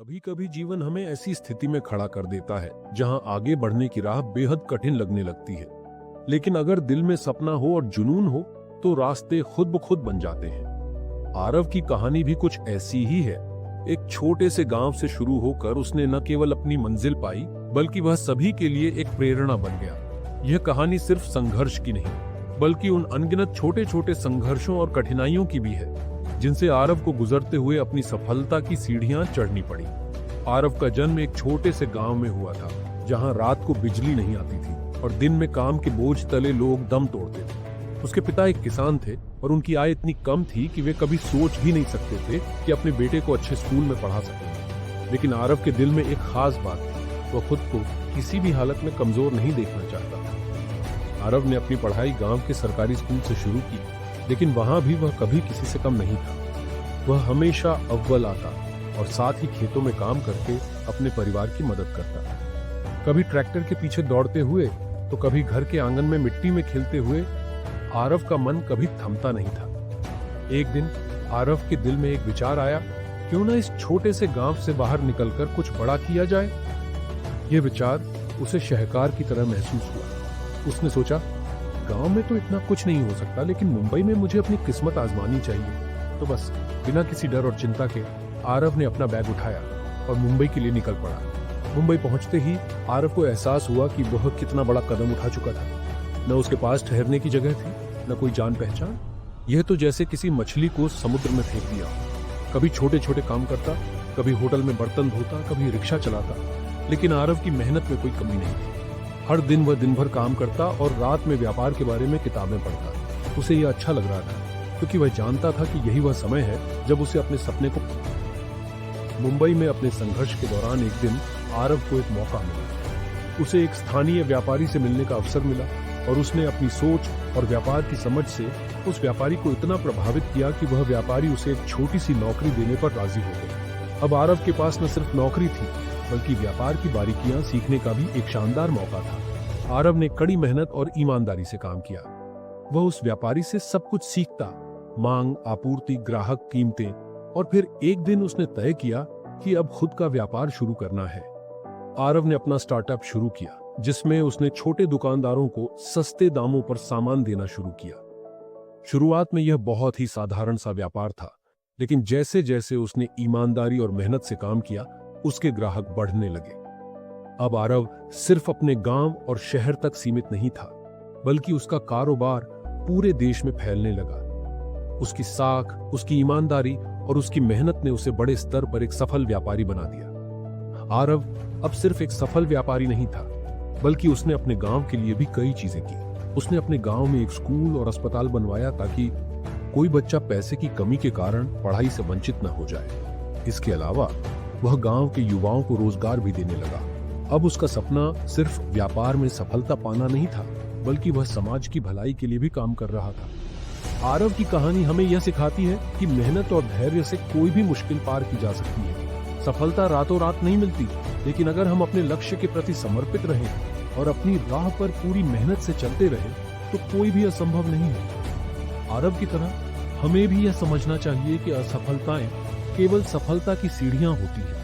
कभी कभी जीवन हमें ऐसी स्थिति में खड़ा कर देता है जहां आगे बढ़ने की राह बेहद कठिन लगने लगती है। लेकिन अगर दिल में सपना हो और जुनून हो तो रास्ते खुद ब खुद बन जाते हैं। आरव की कहानी भी कुछ ऐसी ही है। एक छोटे से गांव से शुरू होकर उसने न केवल अपनी मंजिल पाई बल्कि वह सभी के लिए एक प्रेरणा बन गया। यह कहानी सिर्फ संघर्ष की नहीं बल्कि उन अनगिनत छोटे छोटे संघर्षों और कठिनाइयों की भी है जिनसे आरव को गुजरते हुए अपनी सफलता की सीढ़ियां चढ़नी पड़ी। आरव का जन्म एक छोटे से गांव में हुआ था जहां रात को बिजली नहीं आती थी और दिन में काम के बोझ तले लोग दम तोड़ते थे। उसके पिता एक किसान थे और उनकी आय इतनी कम थी कि वे कभी सोच भी नहीं सकते थे कि अपने बेटे को अच्छे स्कूल में पढ़ा सकेंगे। लेकिन आरव के दिल में एक खास बात थी, वह खुद को किसी भी हालत में कमजोर नहीं देखना चाहता था। आरव ने अपनी पढ़ाई गांव के सरकारी स्कूल से शुरू की, लेकिन वहां भी वह कभी किसी से कम नहीं था। वह हमेशा अव्वल आता और साथ ही खेतों में काम करके अपने परिवार की मदद करता। कभी ट्रैक्टर के पीछे दौड़ते हुए तो कभी घर के आंगन में मिट्टी में खेलते हुए आरव का मन कभी थमता नहीं था। एक दिन आरव के दिल में एक विचार आया, क्यों ना इस छोटे से गांव से बाहर निकलकर कुछ बड़ा किया जाए। यह विचार उसे शाहूकार की तरह महसूस हुआ। उसने सोचा, गांव में तो इतना कुछ नहीं हो सकता, लेकिन मुंबई में मुझे अपनी किस्मत आजमानी चाहिए। तो बस बिना किसी डर और चिंता के आरव ने अपना बैग उठाया और मुंबई के लिए निकल पड़ा। मुंबई पहुंचते ही आरव को एहसास हुआ कि वह कितना बड़ा कदम उठा चुका था। न उसके पास ठहरने की जगह थी, न कोई जान पहचान। यह तो जैसे किसी मछली को समुद्र में फेंक दिया। कभी छोटे छोटे काम करता, कभी होटल में बर्तन धोता, कभी रिक्शा चलाता, लेकिन आरव की मेहनत में कोई कमी नहीं थी। हर दिन वह दिन भर काम करता और रात में व्यापार के बारे में किताबें पढ़ता। उसे यह अच्छा लग रहा था क्योंकि वह जानता था कि यही वह समय है जब उसे अपने सपने को। मुंबई में अपने संघर्ष के दौरान एक दिन आरव को एक मौका मिला। उसे एक स्थानीय व्यापारी से मिलने का अवसर मिला और उसने अपनी सोच और व्यापार की समझ से उस व्यापारी को इतना प्रभावित किया कि वह व्यापारी उसे एक छोटी सी नौकरी देने पर राजी हो गया। अब आरव के पास न सिर्फ नौकरी थी बल्कि व्यापार की बारीकियां सीखने का भी एक शानदार मौका था। आरव ने कड़ी मेहनत और ईमानदारी से काम किया। वह उस व्यापारी से सब कुछ सीखता, मांग, आपूर्ति, ग्राहक, कीमतें, और फिर एक दिन उसने तय किया कि अब खुद का व्यापार शुरू करना है। आरव ने अपना स्टार्टअप शुरू किया जिसमें उसने छोटे दुकानदारों को सस्ते दामों पर सामान देना शुरू किया। शुरुआत में यह बहुत ही साधारण सा व्यापार था, लेकिन जैसे जैसे उसने ईमानदारी और मेहनत से काम किया उसके ग्राहक बढ़ने लगे। अब आरव सिर्फ अपने गांव और शहर तक सीमित नहीं था बल्कि उसका कारोबार पूरे देश में फैलने लगा। उसकी साख, उसकी ईमानदारी और उसकी मेहनत ने उसे बड़े स्तर पर एक सफल व्यापारी बना दिया। आरव अब सिर्फ एक सफल व्यापारी नहीं था बल्कि उसने अपने गांव के लिए भी कई चीजें की। उसने अपने गांव में एक स्कूल और अस्पताल बनवाया ताकि कोई बच्चा पैसे की कमी के कारण पढ़ाई से वंचित न हो जाए। इसके अलावा वह गांव के युवाओं को रोजगार भी देने लगा। अब उसका सपना सिर्फ व्यापार में सफलता पाना नहीं था बल्कि वह समाज की भलाई के लिए भी काम कर रहा था। आरव की कहानी हमें यह सिखाती है कि मेहनत और धैर्य से कोई भी मुश्किल पार की जा सकती है। सफलता रातों रात नहीं मिलती, लेकिन अगर हम अपने लक्ष्य के प्रति समर्पित रहें और अपनी राह पर पूरी मेहनत से चलते रहें तो कोई भी असंभव नहीं है। आरव की तरह हमें भी यह समझना चाहिए कि असफलताएं केवल सफलता की सीढ़ियां होती हैं।